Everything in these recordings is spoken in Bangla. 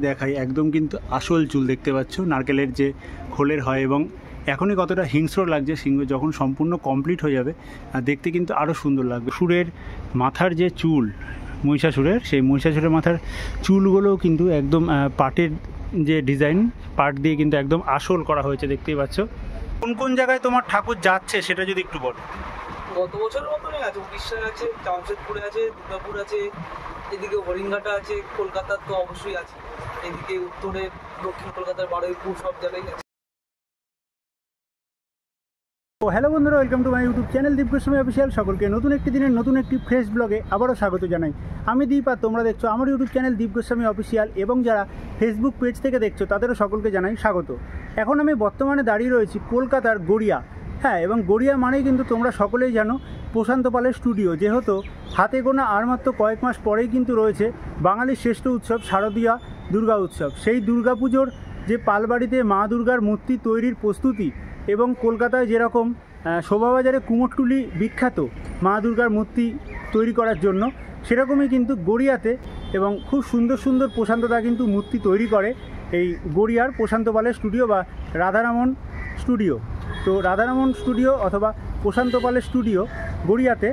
দেখাই, একদম কিন্তু আসল চুল দেখতে পাচ্ছ, নারকেলের যে খোলের হয়, এবং এখনই কতটা হিংস্র লাগছে, সিংহ যখন সম্পূর্ণ কমপ্লিট হয়ে যাবে দেখতে কিন্তু আরও সুন্দর লাগবে। সুরের মাথার যে চুল মহিষাসুরের, সেই মহিষাসুরের মাথার চুলগুলোও কিন্তু একদম পাটের যে ডিজাইন, পাট দিয়ে কিন্তু একদম আসল করা হয়েছে, দেখতেই পাচ্ছ। কোন কোন জায়গায় তোমার ঠাকুর যাচ্ছে সেটা যদি একটু বলো। গত বছরের মতনই আছে, উড়িষ্যায় আছে, জামশেদপুরে আছে, দুর্গাপুর আছে, এদিকে হরিণঘাটা আছে, কলকাতার তো অবশ্যই আছে, এদিকে উত্তরে দক্ষিণ কলকাতার বারুইপুর, সব জায়গায় আছে। তো হ্যালো বন্ধুরা, welcome to my YouTube channel Deep Goswami official. সকলকে নতুন একটি দিনের নতুন একটি ফ্রেশ ব্লগে আবারও স্বাগত জানাই। আমি দীপ, আর তোমরা দেখছো আমার ইউটিউব চ্যানেল দীপ গোস্বামী অফিসিয়াল, এবং যারা ফেসবুক পেজ থেকে দেখছো তাদেরও সকলকে জানাই স্বাগত। এখন আমি বর্তমানে দাঁড়িয়ে রয়েছি কলকাতার গড়িয়া। হ্যাঁ, এবং গড়িয়া মানেই কিন্তু তোমরা সকলেই জানো প্রশান্ত পালের স্টুডিও, যেহেতু হাতে গোনা আর মাত্র কয়েক মাস পরেই কিন্তু রয়েছে বাঙালির শ্রেষ্ঠ উৎসব শারদীয়া দুর্গা উৎসব। সেই দুর্গাপুজোর যে পালবাড়িতে মা দুর্গার মূর্তি তৈরির প্রস্তুতি, এবং কলকাতায় যেরকম শোভাবাজারে কুমোরটুলি বিখ্যাত মা দুর্গার মূর্তি তৈরি করার জন্য, সেরকমই কিন্তু গড়িয়াতে এবং খুব সুন্দর সুন্দর প্রশান্তদা কিন্তু মূর্তি তৈরি করে এই গড়িয়ার প্রশান্ত পালের স্টুডিও বা রাধারমন স্টুডিও। তো রাধারমন স্টুডিও অথবা প্রশান্ত পালের স্টুডিও গড়িয়াতে,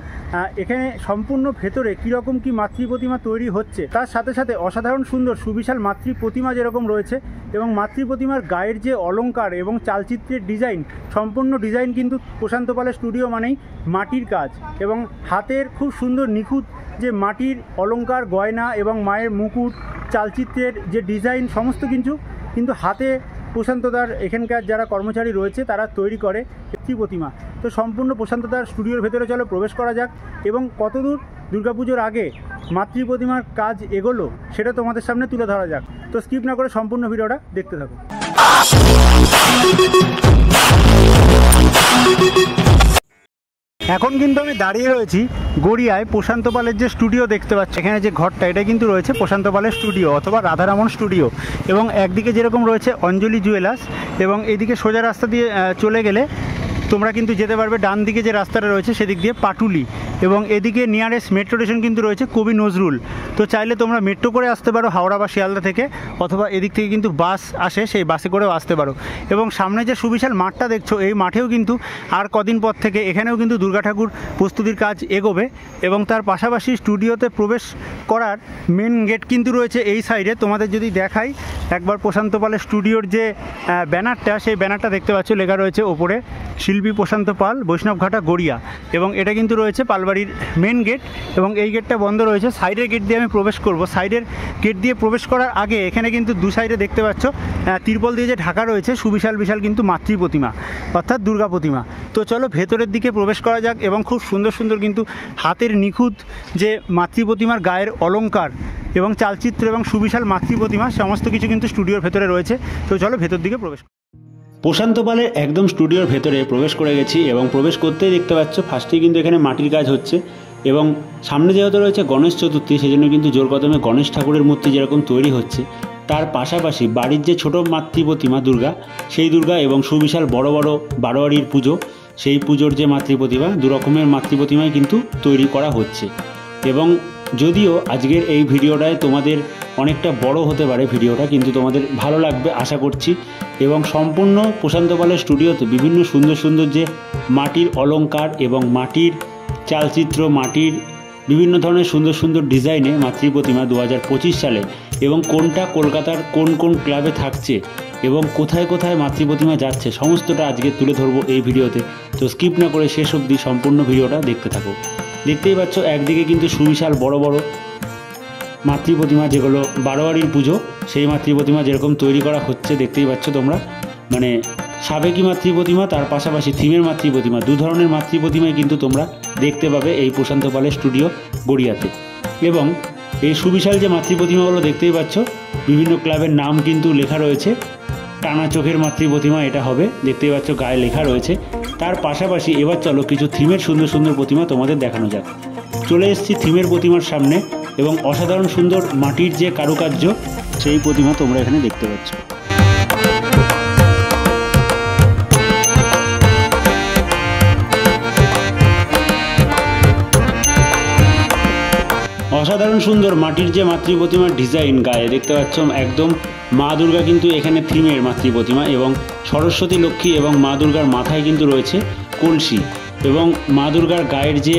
এখানে সম্পূর্ণ ভেতরে কীরকম কী মাতৃ প্রতিমা তৈরি হচ্ছে, তার সাথে সাথে অসাধারণ সুন্দর সুবিশাল মাতৃ প্রতিমা যেরকম রয়েছে, এবং মাতৃ প্রতিমার গায়ের যে অলংকার এবং চালচিত্রের ডিজাইন, সম্পূর্ণ ডিজাইন কিন্তু প্রশান্ত পালের স্টুডিও মানেই মাটির কাজ, এবং হাতের খুব সুন্দর নিখুঁত যে মাটির অলংকার, গয়না এবং মায়ের মুকুট, চালচিত্রের যে ডিজাইন, সমস্ত কিছু কিন্তু হাতে প্রশান্তদার এখানকার যারা কর্মচারী রয়েছে তারা তৈরি করে মাতৃ প্রতিমা। তো সম্পূর্ণ প্রশান্তদার স্টুডিওর ভেতরে চলো প্রবেশ করা যাক, এবং কতদূর দুর্গাপুজোর আগে মাতৃ প্রতিমার কাজ এগোলো সেটা তোমাদের সামনে তুলে ধরা যাক। তো স্কিপ না করে সম্পূর্ণ ভিডিওটা দেখতে থাকো। এখন কিন্তু আমি দাঁড়িয়ে রয়েছি গড়িয়ায় প্রশান্ত পালের যে স্টুডিও দেখতে পাচ্ছি, এখানে যে ঘরটা, এটা কিন্তু রয়েছে প্রশান্ত পালের স্টুডিও অথবা রাধারমন স্টুডিও। এবং একদিকে যেরকম রয়েছে অঞ্জলি জুয়েলার্স, এবং এইদিকে সোজা রাস্তা দিয়ে চলে গেলে তোমরা কিন্তু যেতে পারবে ডান দিকে যে রাস্তাটা রয়েছে সেদিক দিয়ে পাটুলি, এবং এদিকে নিয়ারেস্ট মেট্রো স্টেশন কিন্তু রয়েছে কবি নজরুল। তো চাইলে তোমরা মেট্রো করে আসতে পারো হাওড়া বা শিয়ালদা থেকে, অথবা এদিক থেকে কিন্তু বাস আসে, সেই বাসে করেও আসতে পারো। এবং সামনে যে সুবিশাল মাঠটা দেখছো, এই মাঠেও কিন্তু আর কদিন পর থেকে এখানেও কিন্তু দুর্গা ঠাকুর প্রস্তুতির কাজ এগোবে, এবং তার পাশাপাশি স্টুডিওতে প্রবেশ করার মেন গেট কিন্তু রয়েছে এই সাইডে। তোমাদের যদি দেখাই একবার প্রশান্ত পালের স্টুডিওর যে ব্যানারটা, সেই ব্যানারটা দেখতে পাচ্ছ, লেখা রয়েছে ওপরে শিল্পী প্রশান্ত পাল, বৈষ্ণবঘাটা, গড়িয়া, এবং এটা কিন্তু রয়েছে পালবাড়ির মেন গেট, এবং এই গেটটা বন্ধ রয়েছে। সাইডের গেট দিয়ে আমি প্রবেশ করব। সাইডের গেট দিয়ে প্রবেশ করার আগে এখানে কিন্তু দু সাইডে দেখতে পাচ্ছ তিরপল দিয়ে যে ঢাকা রয়েছে সুবিশাল বিশাল কিন্তু মাতৃ প্রতিমা অর্থাৎ দুর্গা প্রতিমা। তো চলো ভেতরের দিকে প্রবেশ করা যাক, এবং খুব সুন্দর সুন্দর কিন্তু হাতের নিখুঁত যে মাতৃ প্রতিমার গায়ের অলংকার এবং চালচিত্র এবং সুবিশাল মাতৃ প্রতিমা সমস্ত কিছু কিন্তু স্টুডিওর ভেতরে রয়েছে। তো চলো ভেতর দিকে প্রবেশ। প্রশান্ত পালের একদম স্টুডিওর ভেতরে প্রবেশ করে গেছি, এবং প্রবেশ করতেই দেখতে পাচ্ছ ফার্স্টেই কিন্তু এখানে মাটির কাজ হচ্ছে, এবং সামনে যেহেতু রয়েছে গণেশ চতুর্থী, সেজন্য কিন্তু জোর কদমে গণেশ ঠাকুরের মূর্তি যেরকম তৈরি হচ্ছে, তার পাশাপাশি বাড়ির যে ছোট মাতৃ প্রতিমা দুর্গা, সেই দুর্গা এবং সুবিশাল বড় বড় বারোয়ারির পুজো, সেই পুজোর যে মাতৃ প্রতিমা, দু রকমের মাতৃ প্রতিমাই কিন্তু তৈরি করা হচ্ছে। এবং যদিও আজকের এই ভিডিওটায় তোমাদের অনেকটা বড় হতে পারে ভিডিওটা, কিন্তু তোমাদের ভালো লাগবে আশা করছি। এবং সম্পূর্ণ প্রশান্ত পালের স্টুডিওতে বিভিন্ন সুন্দর সুন্দর যে মাটির অলংকার এবং মাটির চালচিত্র, মাটির বিভিন্ন ধরনের সুন্দর সুন্দর ডিজাইনে মাতৃ প্রতিমা 2025 সালে, এবং কোনটা কলকাতার কোন কোন ক্লাবে থাকছে এবং কোথায় কোথায় মাতৃ প্রতিমা যাচ্ছে, সমস্তটা আজকে তুলে ধরবো এই ভিডিওতে। তো স্কিপ না করে শেষ অবধি সম্পূর্ণ ভিডিওটা দেখতে থাকো। দেখতেই পাচ্ছ একদিকে কিন্তু সুবিশাল বড় বড় মাতৃ প্রতিমা, যেগুলো বারোয়ারির পুজো, সেই মাতৃ প্রতিমা যেরকম তৈরি করা হচ্ছে দেখতেই পাচ্ছ তোমরা, মানে সাবেকি মাতৃ প্রতিমা, তার পাশাপাশি থিমের মাতৃ প্রতিমা, দু ধরনের মাতৃ প্রতিমাই কিন্তু তোমরা দেখতে পাবে এই প্রশান্ত পালের স্টুডিও গড়িয়াতে। এবং এই সুবিশাল যে মাতৃ প্রতিমাগুলো দেখতেই পাচ্ছ, বিভিন্ন ক্লাবের নাম কিন্তু লেখা রয়েছে। টানা চোখের মাতৃ প্রতিমা এটা হবে, দেখতেই পাচ্ছ গায়ে লেখা রয়েছে। তার পাশাপাশি এবার চলো কিছু থিমের সুন্দর সুন্দর প্রতিমা তোমাদের দেখানো যাক। চলে এসেছি থিমের প্রতিমার সামনে, এবং অসাধারণ সুন্দর মাটির যে কারুকার্য, সেই প্রতিমা তোমরা এখানে দেখতে পাচ্ছ। অসাধারণ সুন্দর মাটির যে মাতৃ প্রতিমার ডিজাইন গায়ে দেখতে পাচ্ছ, একদম মা দুর্গা কিন্তু এখানে থিমের মাতৃ প্রতিমা, এবং সরস্বতী লক্ষ্মী এবং মা দুর্গার মাথায় কিন্তু রয়েছে কলসি, এবং মা দুর্গার গায়ের যে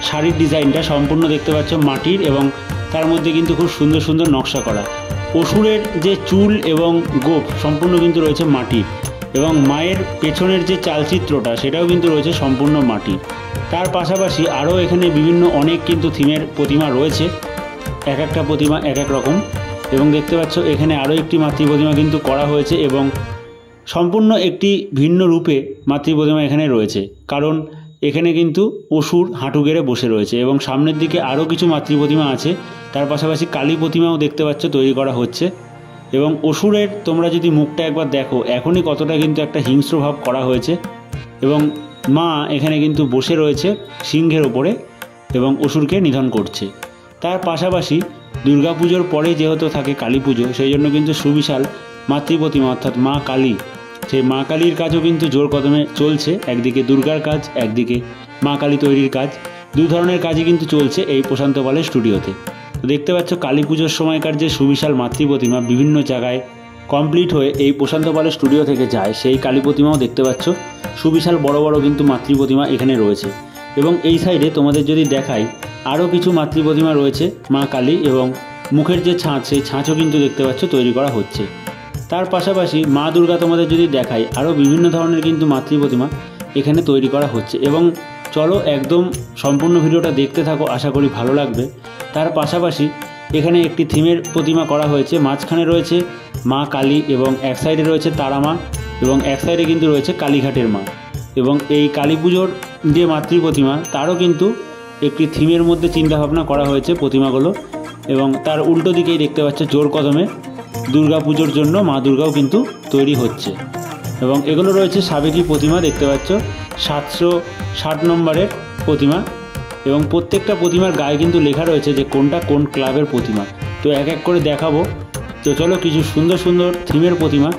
শাড়ির ডিজাইনটা সম্পূর্ণ দেখতে পাচ্ছ মাটির, এবং তার মধ্যে কিন্তু খুব সুন্দর সুন্দর নকশা করা। অসুরের যে চুল এবং গোপ সম্পূর্ণ কিন্তু রয়েছে মাটির, এবং মায়ের পেছনের যে চালচিত্রটা সেটাও কিন্তু রয়েছে সম্পূর্ণ মাটির। তার পাশাপাশি আরও এখানে বিভিন্ন অনেক কিন্তু থিমের প্রতিমা রয়েছে, এক একটা প্রতিমা এক এক রকম। এবং দেখতে পাচ্ছ এখানে আরও একটি মাতৃ প্রতিমা কিন্তু করা হয়েছে, এবং সম্পূর্ণ একটি ভিন্ন রূপে মাতৃ প্রতিমা এখানে রয়েছে, কারণ এখানে কিন্তু অসুর হাঁটু গেড়ে বসে রয়েছে, এবং সামনের দিকে আরও কিছু মাতৃ প্রতিমা আছে। তার পাশাপাশি কালী প্রতিমাও দেখতে পাচ্ছ তৈরি করা হচ্ছে। এবং অসুরের তোমরা যদি মুখটা একবার দেখো, এখনই কতটা কিন্তু একটা হিংস্র ভাব করা হয়েছে, এবং মা এখানে কিন্তু বসে রয়েছে সিংহের ওপরে এবং অসুরকে নিধন করছে। তার পাশাপাশি দুর্গাপুজোর পরে যেহেতু থাকে কালী পুজো, সেই জন্য কিন্তু সুবিশাল মাতৃ প্রতিমা অর্থাৎ মা কালী, সেই মা কালীর কাজও কিন্তু জোর কদমে চলছে। একদিকে দুর্গার কাজ, একদিকে মা কালী তৈরির কাজ, দু ধরনের কাজই কিন্তু চলছে এই প্রশান্ত পালের স্টুডিওতে। তো দেখতে পাচ্ছ কালী পুজোর সময়কার যে সুবিশাল মাতৃ প্রতিমা বিভিন্ন জায়গায় কমপ্লিট হয়ে এই প্রশান্ত পালের স্টুডিও থেকে যায়, সেই কালী প্রতিমাও দেখতে পাচ্ছ সুবিশাল বড় বড় কিন্তু মাতৃ প্রতিমা এখানে রয়েছে। এবং এই সাইডে তোমাদের যদি দেখাই, আরও কিছু মাতৃ প্রতিমা রয়েছে মা কালী, এবং মুখের যে ছাঁচ, সেই ছাঁচও কিন্তু দেখতে পাচ্ছ তৈরি করা হচ্ছে। তার পাশাপাশি মা দুর্গা তোমাদের যদি দেখাই, আরও বিভিন্ন ধরনের কিন্তু মাতৃ প্রতিমা এখানে তৈরি করা হচ্ছে। এবং চলো একদম সম্পূর্ণ ভিডিওটা দেখতে থাকো, আশা করি ভালো লাগবে। তার পাশাপাশি এখানে একটি থিমের প্রতিমা করা হয়েছে, মাঝখানে রয়েছে মা কালী, এবং এক সাইডে রয়েছে তারা মা, এবং এক সাইডে কিন্তু রয়েছে কালীঘাটের মা। এবং এই কালী পুজোর যে মাতৃ প্রতিমা, তারও কিন্তু একটি থিমের মধ্যে চিন্তাভাবনা করা হয়েছে প্রতিমাগুলো। এবং তার উল্টো দিকেই দেখতে পাচ্ছ জোর কদমে দুর্গা পুজোর জন্য মা দুর্গাও কিন্তু তৈরি হচ্ছে। এবং এগুলো রয়েছে সাবেকি প্রতিমা, দেখতে পাচ্ছ 760 নম্বরের প্রতিমা, এবং প্রত্যেকটা প্রতিমার গায়ে কিন্তু লেখা রয়েছে যে কোনটা কোন ক্লাবের প্রতিমা। তো এক এক করে দেখাবো। তো চলো কিছু সুন্দর সুন্দর থিমের প্রতিমা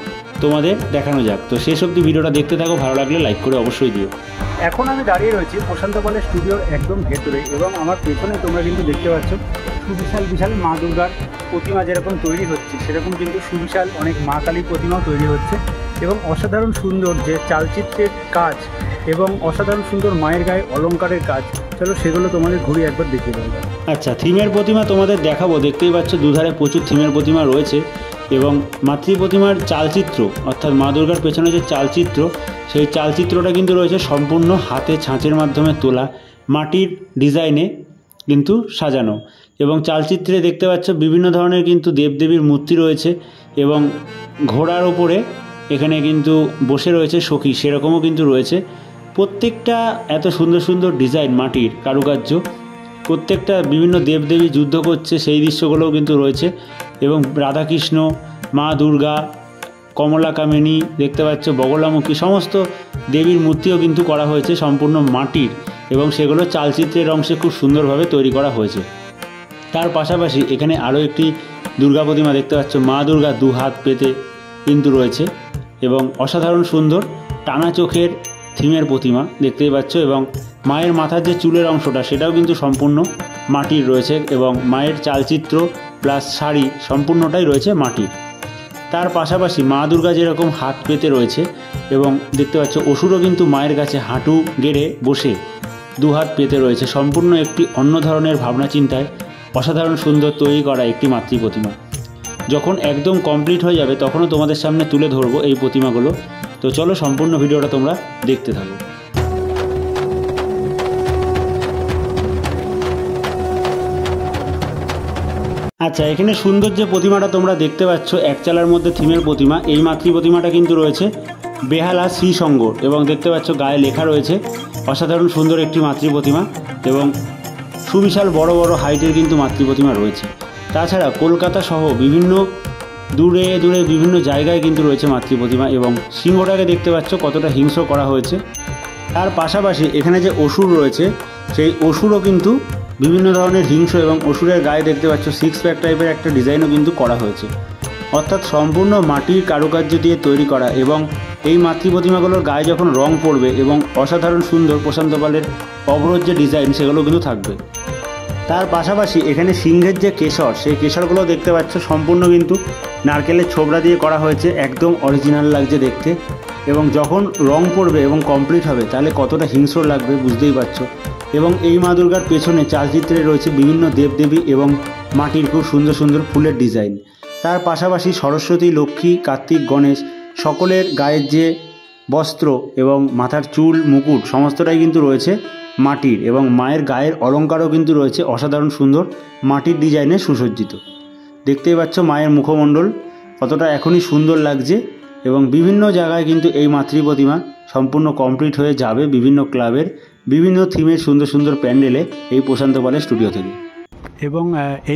তোমাদের দেখানো যাক। তো শেষ অবধি ভিডিওটা দেখতে থাকো, ভালো লাগলে লাইক করে অবশ্যই দিও। এখন আমি দাঁড়িয়ে রয়েছি প্রশান্ত পালের স্টুডিওর একদম ভেতরে, এবং আমার পেছনে তোমরা কিন্তু দেখতে পাচ্ছ সুবিশাল বিশাল মা দুর্গার প্রতিমা যেরকম তৈরি হচ্ছে, সেরকম কিন্তু সুবিশাল অনেক মা কালী প্রতিমাও তৈরি হচ্ছে। এবং অসাধারণ সুন্দর যে চালচিত্রের কাজ এবং অসাধারণ সুন্দর মায়ের গায়ে অলঙ্কারের কাজ, চলো সেগুলো তোমাদের ঘুরে একবার দেখিয়ে দেবো। আচ্ছা, থিমের প্রতিমা তোমাদের দেখাবো। দেখতেই পাচ্ছ দুধারে প্রচুর থিমের প্রতিমা রয়েছে, এবং মাতৃ প্রতিমার চালচিত্র অর্থাৎ মা দুর্গার পেছনে যে চালচিত্র, সেই চালচিত্রটা কিন্তু রয়েছে সম্পূর্ণ হাতে ছাঁচের মাধ্যমে তোলা মাটির ডিজাইনে কিন্তু সাজানো। এবং চালচিত্রে দেখতে পাচ্ছ বিভিন্ন ধরনের কিন্তু দেবদেবীর মূর্তি রয়েছে, এবং ঘোড়ার ওপরে এখানে কিন্তু বসে রয়েছে সখী, সেরকমও কিন্তু রয়েছে। প্রত্যেকটা এত সুন্দর সুন্দর ডিজাইন, মাটির কারুকার্য, প্রত্যেকটা বিভিন্ন দেবদেবী যুদ্ধ করছে সেই দৃশ্যগুলোও কিন্তু রয়েছে। এবং রাধাকৃষ্ণ, মা দুর্গা, কমলা কামিনী দেখতে পাচ্ছ, বগলামুখী, সমস্ত দেবীর মূর্তিও কিন্তু করা হয়েছে সম্পূর্ণ মাটির, এবং সেগুলো চালচিত্রের অংশে খুব সুন্দরভাবে তৈরি করা হয়েছে। তার পাশাপাশি এখানে আরও একটি দুর্গা প্রতিমা দেখতে পাচ্ছ, মা দুর্গা দু হাত পেতে কিন্তু রয়েছে, এবং অসাধারণ সুন্দর টানা চোখের থিমের প্রতিমা দেখতেই পাচ্ছ। এবং মায়ের মাথার যে চুলের অংশটা, সেটাও কিন্তু সম্পূর্ণ মাটির রয়েছে, এবং মায়ের চালচিত্র প্লাস শাড়ি সম্পূর্ণটাই রয়েছে মাটির। তার পাশাপাশি মা দুর্গা যেরকম হাত পেতে রয়েছে, এবং দেখতে পাচ্ছ অসুরও কিন্তু মায়ের কাছে হাঁটু গেড়ে বসে দু হাত পেতে রয়েছে, সম্পূর্ণ একটি অন্য ধরনের ভাবনা চিন্তায় অসাধারণ সুন্দর তৈরি করা একটি মাতৃ প্রতিমা। যখন একদম কমপ্লিট হয়ে যাবে তখনও তোমাদের সামনে তুলে ধরবো এই প্রতিমাগুলো। তো চলো সম্পূর্ণ ভিডিওটা তোমরা দেখতে থাকো। আচ্ছা, এখানে সুন্দর যে প্রতিমাটা তোমরা দেখতে পাচ্ছ একচালার মধ্যে থিমের প্রতিমা, এই মাতৃ প্রতিমাটা কিন্তু রয়েছে বেহালা শ্রীসঙ্গ, এবং দেখতে পাচ্ছ গায়ে লেখা রয়েছে। অসাধারণ সুন্দর একটি মাতৃ প্রতিমা, এবং সুবিশাল বড় বড় হাইটের কিন্তু মাতৃ প্রতিমা রয়েছে। তাছাড়া কলকাতা সহ বিভিন্ন দূরে দূরে বিভিন্ন জায়গায় কিন্তু রয়েছে মাতৃ প্রতিমা, এবং সিংহটাকে দেখতে পাচ্ছ কতটা হিংস্র করা হয়েছে। তার পাশাপাশি এখানে যে অসুর রয়েছে, সেই অসুরও কিন্তু বিভিন্ন ধরনের হিংস্র, এবং অসুরের গায়ে দেখতে পাচ্ছ 6 প্যাক টাইপের একটা ডিজাইনও কিন্তু করা হয়েছে। অর্থাৎ সম্পূর্ণ মাটির কারুকার্য দিয়ে তৈরি করা, এবং এই মাতৃ প্রতিমাগুলোর গায়ে যখন রং পড়বে, এবং অসাধারণ সুন্দর প্রশান্ত পালের অবরোধ যে ডিজাইন, সেগুলো কিন্তু থাকবে। তার পাশাপাশি এখানে সিংহের যে কেশর, সেই কেশরগুলো দেখতে পাচ্ছ সম্পূর্ণ কিন্তু নারকেলের ছোবড়া দিয়ে করা হয়েছে, একদম অরিজিনাল লাগছে দেখতে। এবং যখন রং পড়বে এবং কমপ্লিট হবে তাহলে কতটা হিংস্র লাগবে বুঝতেই পারছো। এবং এই মা দুর্গার পেছনে চালচিত্রে রয়েছে বিভিন্ন দেবদেবী এবং মাটির খুব সুন্দর সুন্দর ফুলের ডিজাইন। তার পাশাপাশি সরস্বতী, লক্ষ্মী, কার্তিক, গণেশ সকলের গায়ের যে বস্ত্র এবং মাথার চুল, মুকুট সমস্তটাই কিন্তু রয়েছে মাটির, এবং মায়ের গায়ের অলঙ্কারও কিন্তু রয়েছে অসাধারণ সুন্দর মাটির ডিজাইনে সুসজ্জিত। দেখতেই পাচ্ছ মায়ের মুখমণ্ডল কতটা এখনই সুন্দর লাগছে। এবং বিভিন্ন জায়গায় কিন্তু এই মাতৃ প্রতিমা সম্পূর্ণ কমপ্লিট হয়ে যাবে বিভিন্ন ক্লাবের বিভিন্ন থিমের সুন্দর সুন্দর প্যান্ডেলে এই প্রশান্ত পালের স্টুডিও থেকে। এবং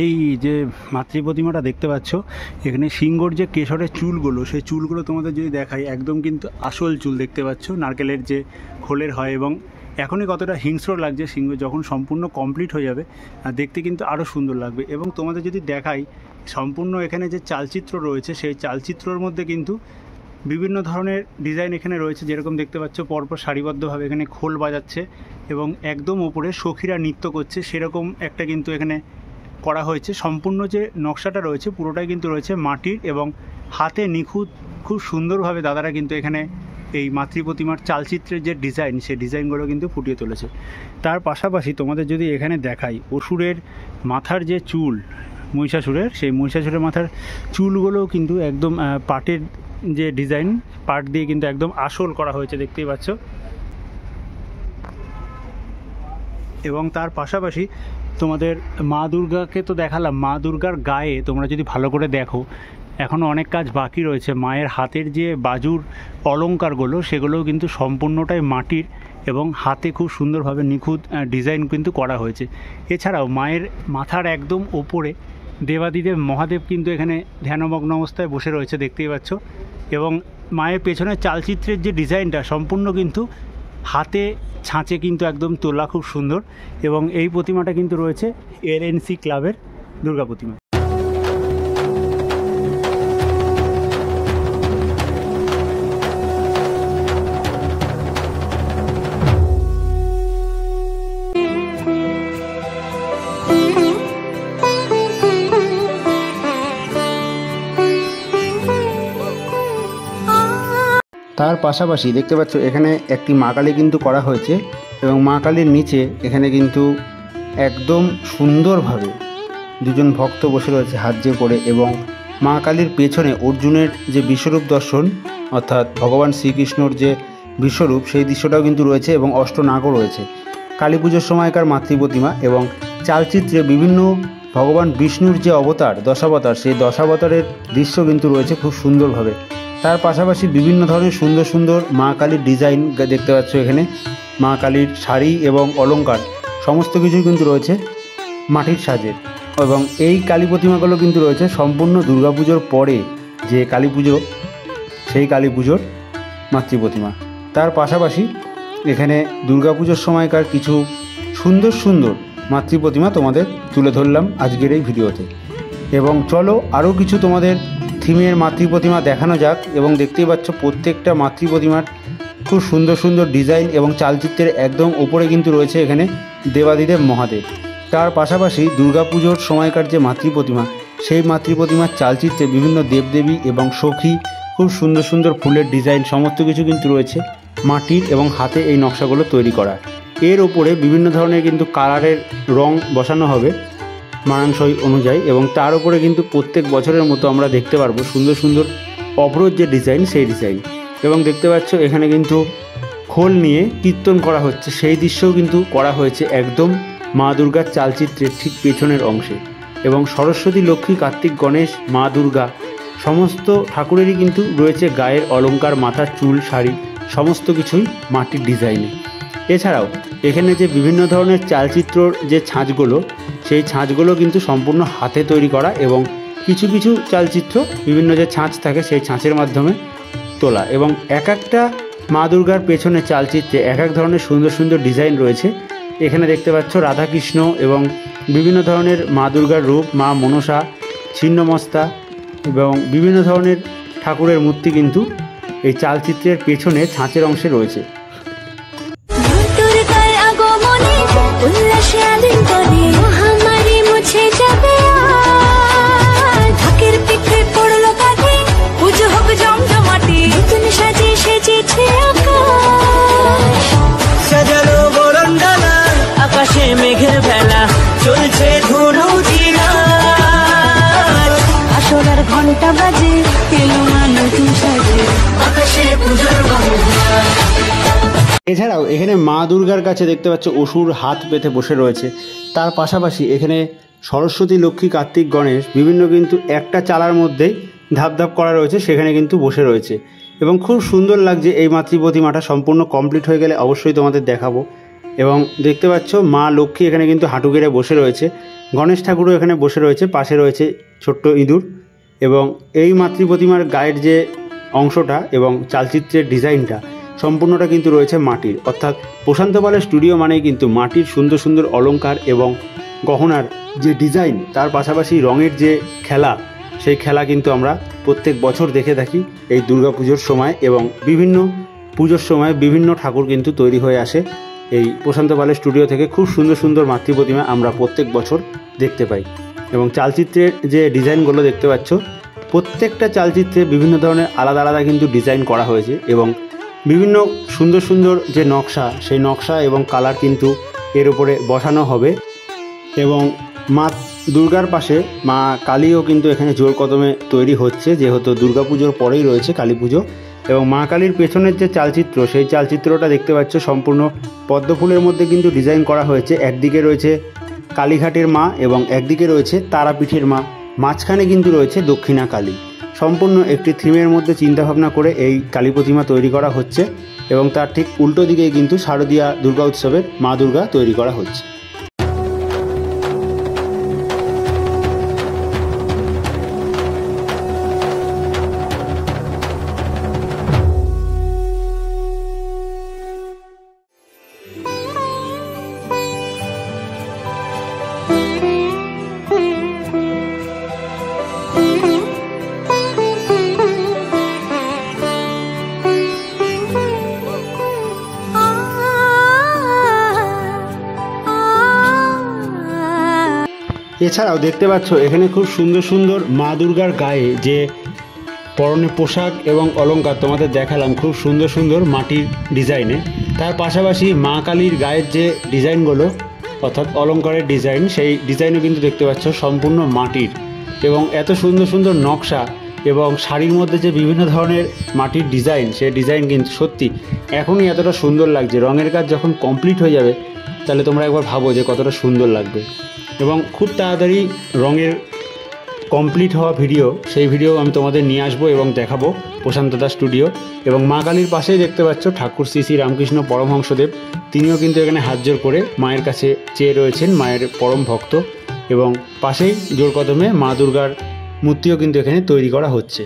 এই যে মাতৃ প্রতিমাটা দেখতে পাচ্ছ, এখানে সিংহর যে কেশরের চুলগুলো, সেই চুলগুলো তোমাদের যদি দেখাই একদম কিন্তু আসল চুল দেখতে পাচ্ছ, নারকেলের যে খোলের হয়। এবং এখনই কতটা হিংস্র লাগছে, সিংহ যখন সম্পূর্ণ কমপ্লিট হয়ে যাবে দেখতে কিন্তু আরও সুন্দর লাগবে। এবং তোমাদের যদি দেখাই সম্পূর্ণ এখানে যে চালচিত্র রয়েছে, সেই চালচিত্রর মধ্যে কিন্তু বিভিন্ন ধরনের ডিজাইন এখানে রয়েছে। যেরকম দেখতে পাচ্ছ পরপর সারিবদ্ধভাবে এখানে খোল বাজাচ্ছে এবং একদম উপরে সখীরা নৃত্য করছে, সেরকম একটা কিন্তু এখানে করা হয়েছে। সম্পূর্ণ যে নকশাটা রয়েছে পুরোটাই কিন্তু রয়েছে মাটির এবং হাতে নিখুঁত, খুব সুন্দরভাবে দাদারা কিন্তু এখানে এই মাতৃ প্রতিমার চালচিত্রের যে ডিজাইন, সেই ডিজাইনগুলো কিন্তু ফুটিয়ে তুলেছে। তার পাশাপাশি তোমাদের যদি এখানে দেখাই অসুরের মাথার যে চুল, মহিষাসুরের, সেই মহিষাসুরের মাথার চুলগুলোও কিন্তু একদম পাটের যে ডিজাইন, পাট দিয়ে কিন্তু একদম আসল করা হয়েছে দেখতেই পাচ্ছ। এবং তার পাশাপাশি তোমাদের মা দুর্গাকে তো দেখালাম, মা দুর্গার গায়ে তোমরা যদি ভালো করে দেখো এখনও অনেক কাজ বাকি রয়েছে। মায়ের হাতের যে বাজুর অলঙ্কারগুলো সেগুলোও কিন্তু সম্পূর্ণটাই মাটির এবং হাতে খুব সুন্দরভাবে নিখুঁত ডিজাইন কিন্তু করা হয়েছে। এছাড়াও মায়ের মাথার একদম ওপরে দেবাদিদেব মহাদেব কিন্তু এখানে ধ্যানমগ্ন অবস্থায় বসে রয়েছে দেখতেই পাচ্ছ। এবং মায়ের পেছনের চালচিত্রের যে ডিজাইনটা সম্পূর্ণ কিন্তু হাতে ছাঁচে কিন্তু একদম তোলা, খুব সুন্দর। এবং এই প্রতিমাটা কিন্তু রয়েছে LNC ক্লাবের দুর্গা প্রতিমা। তার পাশাপাশি দেখতে পাচ্ছ এখানে একটি মা কালী কিন্তু করা হয়েছে এবং মা কালীর নিচে এখানে কিন্তু একদম সুন্দরভাবে দুজন ভক্ত বসে রয়েছে হাত জোড় করে। এবং মা কালীর পেছনে অর্জুনের যে বিশ্বরূপ দর্শন, অর্থাৎ ভগবান শ্রীকৃষ্ণর যে বিশ্বরূপ, সেই দৃশ্যটাও কিন্তু রয়েছে এবং অষ্টনাগও রয়েছে। কালী পুজোর সময়কার মাতৃ প্রতিমা এবং চালচিত্রে বিভিন্ন ভগবান বিষ্ণুর যে অবতার, দশাবতার, সেই দশাবতারের দৃশ্য কিন্তু রয়েছে খুব সুন্দরভাবে। তার পাশাপাশি বিভিন্ন ধরনের সুন্দর সুন্দর মা কালীর ডিজাইন দেখতে পাচ্ছ এখানে। মা কালীর শাড়ি এবং অলংকার সমস্ত কিছুই কিন্তু রয়েছে মাটির সাজের। এবং এই কালী প্রতিমাগুলো কিন্তু রয়েছে সম্পূর্ণ দুর্গাপুজোর পরে যে কালী পুজো, সেই কালী পুজোর মাতৃ প্রতিমা। তার পাশাপাশি এখানে দুর্গাপুজোর সময়কার কিছু সুন্দর সুন্দর মাতৃ প্রতিমা তোমাদের তুলে ধরলাম আজকের এই ভিডিওতে। এবং চলো আরও কিছু তোমাদের থিমের মাতৃ প্রতিমা দেখানো যাক। এবং দেখতেই পাচ্ছ প্রত্যেকটা মাতৃ প্রতিমার খুব সুন্দর সুন্দর ডিজাইন এবং চালচিত্রের একদম ওপরে কিন্তু রয়েছে এখানে দেবাদিদেব মহাদেব। তার পাশাপাশি দুর্গাপুজোর সময়কার যে মাতৃ প্রতিমা, সেই মাতৃ প্রতিমার চালচিত্রে বিভিন্ন দেবদেবী এবং সখী, খুব সুন্দর সুন্দর ফুলের ডিজাইন সমস্ত কিছু কিন্তু রয়েছে মাটির এবং হাতে এই নকশাগুলো তৈরি করা। এর ওপরে বিভিন্ন ধরনের কিন্তু কালারের রং বসানো হবে মানানসই অনুযায়ী। এবং তার উপরে কিন্তু প্রত্যেক বছরের মতো আমরা দেখতে পারবো সুন্দর সুন্দর অবরোধ যে ডিজাইন, সেই ডিজাইন। এবং দেখতে পাচ্ছ এখানে কিন্তু খোল নিয়ে কীর্তন করা হচ্ছে, সেই দৃশ্যও কিন্তু করা হয়েছে একদম মা দুর্গার চালচিত্রের ঠিক পেছনের অংশে। এবং সরস্বতী, লক্ষ্মী, কার্তিক, গণেশ, মা দুর্গা সমস্ত ঠাকুরেরই কিন্তু রয়েছে গায়ের অলংকার, মাথার চুল, শাড়ি সমস্ত কিছুই মাটির ডিজাইনে। এছাড়াও এখানে যে বিভিন্ন ধরনের চালচিত্রর যে ছাঁচগুলো, সেই ছাঁচগুলো কিন্তু সম্পূর্ণ হাতে তৈরি করা এবং কিছু কিছু চালচিত্র বিভিন্ন যে ছাঁচ থাকে সেই ছাঁচের মাধ্যমে তোলা। এবং এক একটা মা দুর্গার পেছনে চালচিত্রে এক এক ধরনের সুন্দর সুন্দর ডিজাইন রয়েছে। এখানে দেখতে পাচ্ছ রাধাকৃষ্ণ এবং বিভিন্ন ধরনের মা দুর্গার রূপ, মা মনসা, ছিন্নমস্তা এবং বিভিন্ন ধরনের ঠাকুরের মূর্তি কিন্তু এই চালচিত্রের পেছনে ছাঁচের অংশে রয়েছে। উল্লাসে আলিঙ্গনে মহামা এছাড়াও এখানে মা দুর্গার কাছে দেখতে পাচ্ছ অসুর হাত পেতে বসে রয়েছে। তার পাশাপাশি এখানে সরস্বতী, লক্ষ্মী, কার্তিক, গণেশ বিভিন্ন কিন্তু একটা চালার মধ্যেই ধাপ ধাপ করা রয়েছে, সেখানে কিন্তু বসে রয়েছে এবং খুব সুন্দর লাগছে। এই মাতৃ প্রতিমাটা সম্পূর্ণ কমপ্লিট হয়ে গেলে অবশ্যই তোমাদের দেখাবো। এবং দেখতে পাচ্ছ মা লক্ষ্মী এখানে কিন্তু হাঁটু গেড়ে বসে রয়েছে, গণেশ ঠাকুরও এখানে বসে রয়েছে, পাশে রয়েছে ছোট্ট ইঁদুর। এবং এই মাতৃ প্রতিমার গায়ের যে অংশটা এবং চালচিত্রের ডিজাইনটা সম্পূর্ণটা কিন্তু রয়েছে মাটির, অর্থাৎ প্রশান্ত পালের স্টুডিও মানেই কিন্তু মাটির সুন্দর সুন্দর অলংকার এবং গহনার যে ডিজাইন, তার পাশাপাশি রঙের যে খেলা, সেই খেলা কিন্তু আমরা প্রত্যেক বছর দেখে থাকি এই দুর্গাপুজোর সময়। এবং বিভিন্ন পুজোর সময় বিভিন্ন ঠাকুর কিন্তু তৈরি হয়ে আসে এই প্রশান্ত পালের স্টুডিও থেকে। খুব সুন্দর সুন্দর মাতৃ প্রতিমা আমরা প্রত্যেক বছর দেখতে পাই। এবং চালচিত্রের যে ডিজাইনগুলো দেখতে পাচ্ছ, প্রত্যেকটা চালচিত্রে বিভিন্ন ধরনের আলাদা আলাদা কিন্তু ডিজাইন করা হয়েছে এবং বিভিন্ন সুন্দর সুন্দর যে নকশা, সেই নকশা এবং কালার কিন্তু এর উপরে বসানো হবে। এবং মা দুর্গার পাশে মা কালীও কিন্তু এখানে জোর কদমে তৈরি হচ্ছে, যেহেতু দুর্গাপুজোর পরেই রয়েছে কালী পুজো। এবং মা কালীর পেছনের যে চালচিত্র, সেই চালচিত্রটা দেখতে পাচ্ছ সম্পূর্ণ পদ্মফুলের মধ্যে কিন্তু ডিজাইন করা হয়েছে। একদিকে রয়েছে কালীঘাটের মা এবং একদিকে রয়েছে তারাপীঠের মা, মাঝখানে কিন্তু রয়েছে দক্ষিণা কালী। সম্পূর্ণ একটি থিমের মধ্যে চিন্তাভাবনা করে এই কালী প্রতিমা তৈরি করা হচ্ছে এবং তার ঠিক উল্টো দিকেই কিন্তু শারদীয়া দুর্গা উৎসবের মা দুর্গা তৈরি করা হচ্ছে। এছাড়াও দেখতে পাচ্ছ এখানে খুব সুন্দর সুন্দর মা দুর্গার গায়ে যে পরনে পোশাক এবং অলংকার তোমাদের দেখালাম, খুব সুন্দর সুন্দর মাটির ডিজাইনে। তার পাশাপাশি মা কালীর গায়ের যে ডিজাইনগুলো, অর্থাৎ অলংকারের ডিজাইন, সেই ডিজাইনও কিন্তু দেখতে পাচ্ছ সম্পূর্ণ মাটির। এবং এত সুন্দর সুন্দর নকশা এবং শাড়ির মধ্যে যে বিভিন্ন ধরনের মাটির ডিজাইন, সেই ডিজাইন কিন্তু সত্যি এখনই এতটা সুন্দর লাগছে। রঙের কাজ যখন কমপ্লিট হয়ে যাবে তাহলে তোমরা একবার ভাবো যে কতটা সুন্দর লাগবে। এবং খুব তাড়াতাড়ি রঙের কমপ্লিট হওয়া ভিডিও, সেই ভিডিও আমি তোমাদের নিয়ে আসবো এবং দেখাবো প্রশান্ত দাস স্টুডিও। এবং মা কালীর পাশেই দেখতে পাচ্ছ ঠাকুর শ্রী শ্রী রামকৃষ্ণ পরমহংসদেব, তিনিও কিন্তু এখানে হাত জোর করে মায়ের কাছে চেয়ে রয়েছেন, মায়ের পরম ভক্ত। এবং পাশেই জোর কদমে মা দুর্গার মূর্তিও কিন্তু এখানে তৈরি করা হচ্ছে।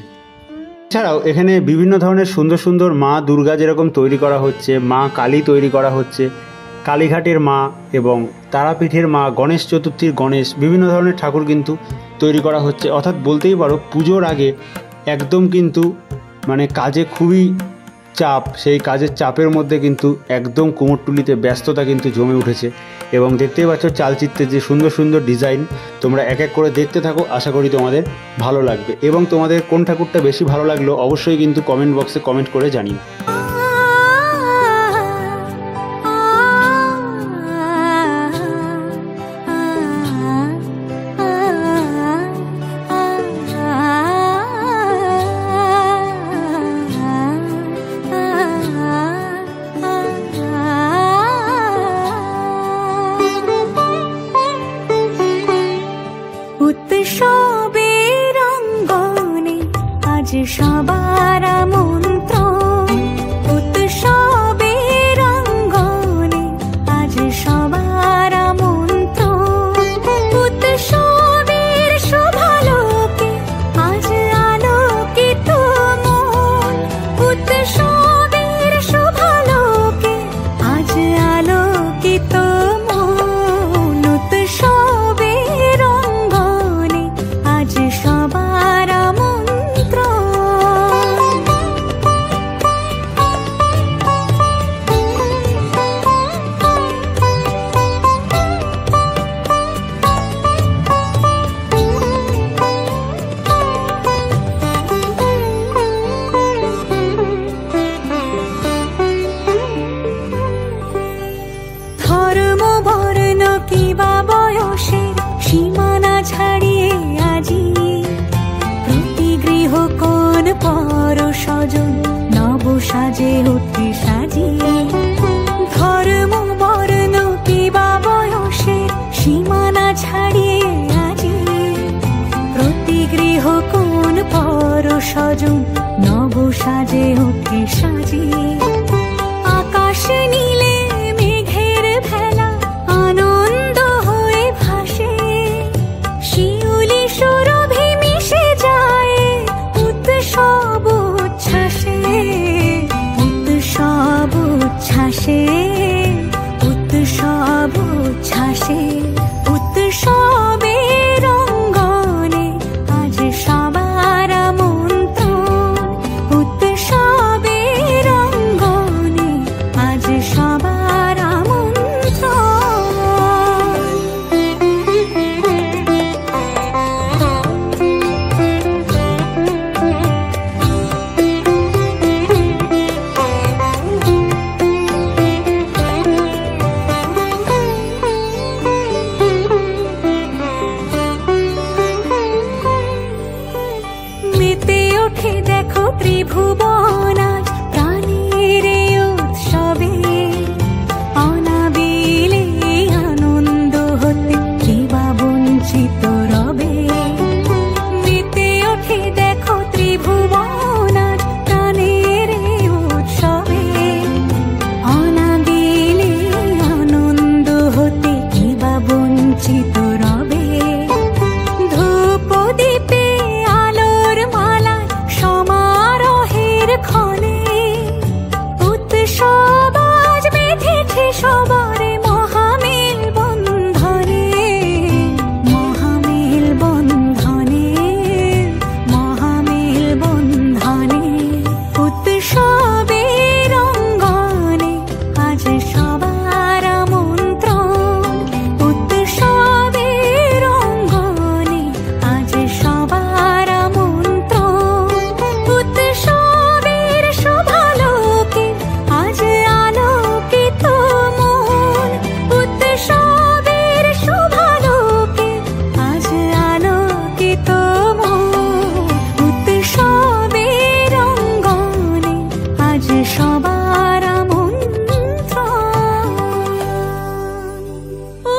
এছাড়াও এখানে বিভিন্ন ধরনের সুন্দর সুন্দর মা দুর্গা যেরকম তৈরি করা হচ্ছে, মা কালী তৈরি করা হচ্ছে, কালীঘাটের মা এবং তারাপীঠের মা, গণেশ চতুর্থীর গণেশ, বিভিন্ন ধরনের ঠাকুর কিন্তু তৈরি করা হচ্ছে। অর্থাৎ বলতেই পারো পুজোর আগে একদম কিন্তু মানে কাজে খুবই চাপ, সেই কাজের চাপের মধ্যে কিন্তু একদম কুমোরটুলিতে ব্যস্ততা কিন্তু জমে উঠেছে। এবং দেখতেই পাচ্ছ চালচিত্রের যে সুন্দর সুন্দর ডিজাইন, তোমরা এক এক করে দেখতে থাকো, আশা করি তোমাদের ভালো লাগবে। এবং তোমাদের কোন ঠাকুরটা বেশি ভালো লাগলো অবশ্যই কিন্তু কমেন্ট বক্সে কমেন্ট করে জানিও। সবার মন্ত্র উৎসবের অঙ্গনে, আজ সবার মন্ত্র উৎসবের শোভালোকে, আজ আলোকিত মন উৎসবের শোভালোকে, আজ আলোকিত মন উৎসবের অঙ্গনে, আজ সবার মন্ত্র। ছাড়িয়ে আজি প্রতি গৃহ কোন পর সজন নব সাজে ওঠে সাজিয়ে আকাশ নীলে মেঘের ভেলা আনন্দ হয়ে ভাসে শিউলি সুরভি মিশে যায় উৎসব উচ্ছ্বাসে উৎসব উচ্ছ্বাসে উৎসব উচ্ছ্বাসে উৎসবের অঙ্গনে আজ সবার আমন্ত্রণ উৎসবের অঙ্গনে আজ সবার মেতে ওঠে দেখো ত্রিভুবন আজ প্রাণের উৎসবে অনাবিলে আনন্দ হতে কে বা বঞ্চিত রবে মেতে ওঠে দেখো ত্রিভুবন আজ প্রাণের উৎসবে অনাবিলে আনন্দ হতে কে বা বঞ্চিত রবে ধূপ দীপে আলোর মালা সমারোহের ক্ষণে উৎসব আজ বেঁধেছে সবার মহামেল বন্ধনে মহামেল বন্ধনে মহামেল বন্ধনে উৎসবের অঙ্গনে আজ সবার আমন্ত্রণ উৎসবের অঙ্গনে আজ সবার আমন্ত্রণ উৎসবের শোভালোকে আজ আলোকিত মন উৎসবের শোভালোকে আজ আলোকিত মন উৎসবের অঙ্গনে আজ সবার আমন্ত্রণ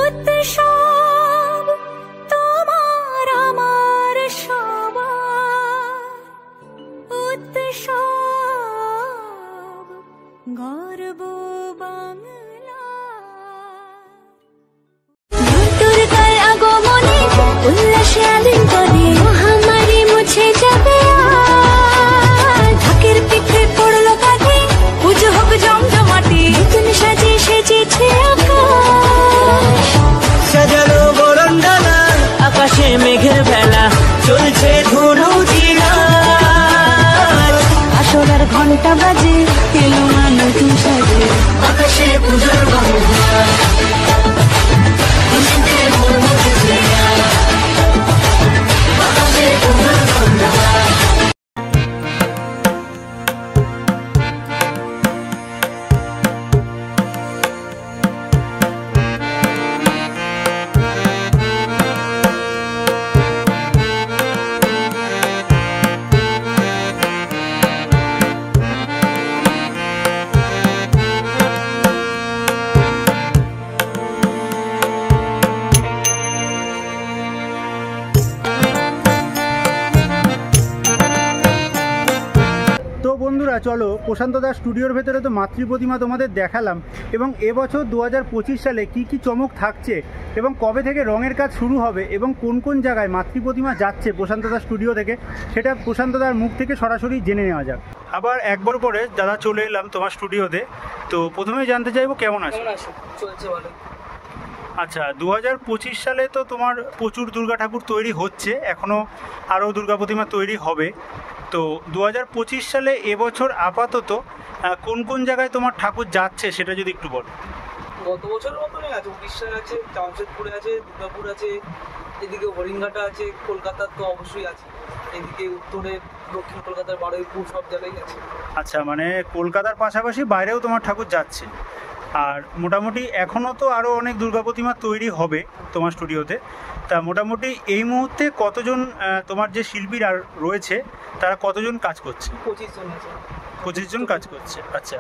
উৎসব তোমার আমার সবার উৎসব গর্ব বাংলা দুর্গার আগমনে উল্লাসে আলিঙ্গনে মহামারী মুছে যাবে আজ ঢাকের পিঠে পড়লো কাঁধে পুজো হোক জমজমাটি নতুন সাজে সেজেছে আকাশ সাজানো বরণডালা আকাশে মেঘের ভেলা চলছে ধুনু জিনার আসরের ঘন্টা বাজে এলো মা নতুন সাজে আকাশে পুজোর বাংলা বন্ধুরা চলো প্রশান্ত দাস স্টুডিওর ভেতরে তো মাতৃ প্রতিমা তোমাদের দেখালাম এবং এবছর 2025 সালে কি কি চমক থাকছে এবং কবে থেকে রঙের কাজ শুরু হবে এবং কোন কোন জায়গায় মাতৃ প্রতিমা যাচ্ছে প্রশান্ত দাস স্টুডিও থেকে সেটা প্রশান্ত দার মুখ থেকে সরাসরি জেনে নেওয়া যাক। আবার একবার পরে দাদা চলে এলাম তোমার স্টুডিওতে, তো প্রথমেই জানতে চাইবো কেমন আছে? চলছে ভালো। আচ্ছা, 2025 সালে তো তোমার প্রচুর দুর্গা ঠাকুর তৈরি হচ্ছে, এখনও আরও দুর্গা প্রতিমা তৈরি হবে। তো 2025 সালে এবছর আপাতত কোন কোন জায়গায় তোমার ঠাকুর যাচ্ছে সেটা যদি একটু বলো। গত বছরের মতনই আছে, উড়িষ্যার আছে, জামশেদপুরে আছে, দুর্গাপুর আছে, এদিকে হরিণঘাটা আছে, কলকাতার তো অবশ্যই আছে, এদিকে উত্তরে দক্ষিণ কলকাতার বারুইপুর সব জায়গায় আছে। আচ্ছা, মানে কলকাতার পাশাপাশি বাইরেও তোমার ঠাকুর যাচ্ছে। আর মোটামুটি এখনও তো আরও অনেক দুর্গা প্রতিমা তৈরি হবে তোমার স্টুডিওতে, তা মোটামুটি এই মুহূর্তে কতজন তোমার যে শিল্পীরা রয়েছে তারা কতজন কাজ করছে? 25 জন আছে। 25 জন কাজ করছে। আচ্ছা,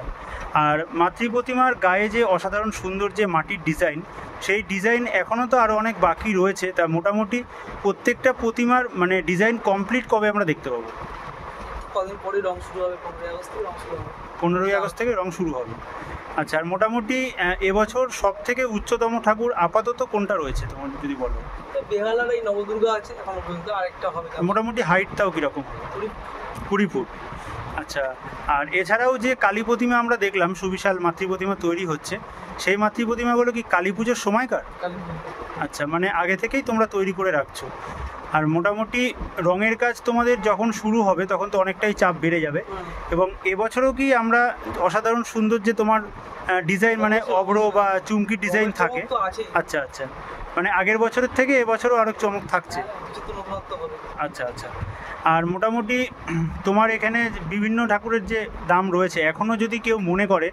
আর মাতৃ প্রতিমার গায়ে যে অসাধারণ সুন্দর যে মাটির ডিজাইন, সেই ডিজাইন এখনও তো আরও অনেক বাকি রয়েছে। তা মোটামুটি প্রত্যেকটা প্রতিমার মানে ডিজাইন কমপ্লিট কবে আমরা দেখতে পাবো? কদিন পরে রং শুরু হবে, 15ই আগস্ট থেকে রং শুরু হবে। 15ই আগস্ট থেকে রং শুরু হবে। আচ্ছা, আর মোটামুটি এবছর সব থেকে উচ্চতম ঠাকুর আপাতত কোনটা রয়েছে তোমার যদি বলো? বেহালার এই নবদুর্গা আছে এখনো পর্যন্ত, আরেকটা হবে। মোটামুটি হাইটটাও কীরকম? 20 ফুট। আচ্ছা, আর এছাড়াও যে কালী প্রতিমা আমরা দেখলাম, সুবিশাল মাতৃ প্রতিমা তৈরি হচ্ছে, সেই মাতৃ প্রতিমাগুলো কি কালী পুজোর সময়কার? আচ্ছা, মানে আগে থেকেই তোমরা তৈরি করে রাখছো। আর মোটামুটি রঙের কাজ তোমাদের যখন শুরু হবে তখন তো অনেকটাই চাপ বেড়ে যাবে। এবং এবছরও কি আমরা অসাধারণ সুন্দর যে তোমার ডিজাইন মানে অভ্র বা চুমকির ডিজাইন থাকে? আচ্ছা আচ্ছা, মানে আগের বছরের থেকে এবছরও আরও চমক থাকছে। আচ্ছা আচ্ছা, আর মোটামুটি তোমার এখানে বিভিন্ন ঠাকুরের যে দাম রয়েছে, এখনও যদি কেউ মনে করে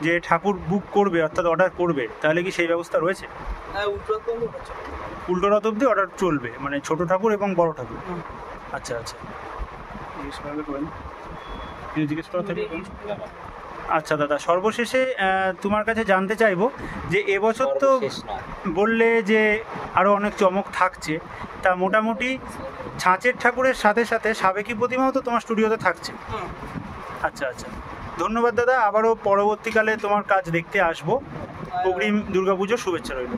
যে ঠাকুর বুক করবে অর্থাৎ অর্ডার করবে, তাহলে কি সেই ব্যবস্থা রয়েছে? উল্টো রথ অব্দি অর্ডার চলবে, মানে ছোট ঠাকুর এবং বড় ঠাকুর। আচ্ছা আচ্ছা, জিজ্ঞেস করা থেকে। আচ্ছা দাদা, সর্বশেষে তোমার কাছে জানতে চাইবো যে এবছর তো বললে যে আরও অনেক চমক থাকছে, তা মোটামুটি ছাঁচের ঠাকুরের সাথে সাথে সাবেকি প্রতিমাও তো তোমার স্টুডিওতে থাকছে। আচ্ছা আচ্ছা, ধন্যবাদ দাদা, আবারও পরবর্তীকালে তোমার কাজ দেখতে আসবো। অগ্রিম দুর্গাপুজোর শুভেচ্ছা রইল।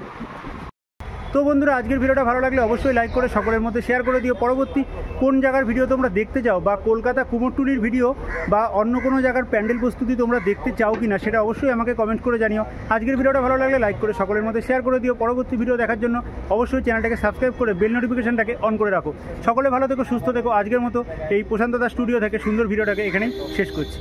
তো বন্ধুরা, আজকের ভিডিওটা ভালো লাগলে অবশ্যই লাইক করে সকলের মধ্যে শেয়ার করে দিও। পরবর্তী কোন জায়গার ভিডিও তোমরা দেখতে চাও, বা কলকাতা কুমোরটুলির ভিডিও বা অন্য কোনো জায়গার প্যান্ডেল প্রস্তুতি তোমরা দেখতে চাও কি না, সেটা অবশ্যই আমাকে কমেন্ট করে জানিও। আজকের ভিডিওটা ভালো লাগলে লাইক করে সকলের মধ্যে শেয়ার করে দিও। পরবর্তী ভিডিও দেখার জন্য অবশ্যই চ্যানেলটাকে সাবস্ক্রাইব করে বেল নোটিফিকেশনটাকে অন করে রাখো। সকলে ভালো থেকো, সুস্থ থেকো। আজকের মতো এই প্রশান্ত দাস স্টুডিও থেকে সুন্দর ভিডিওটাকে এখানেই শেষ করছি।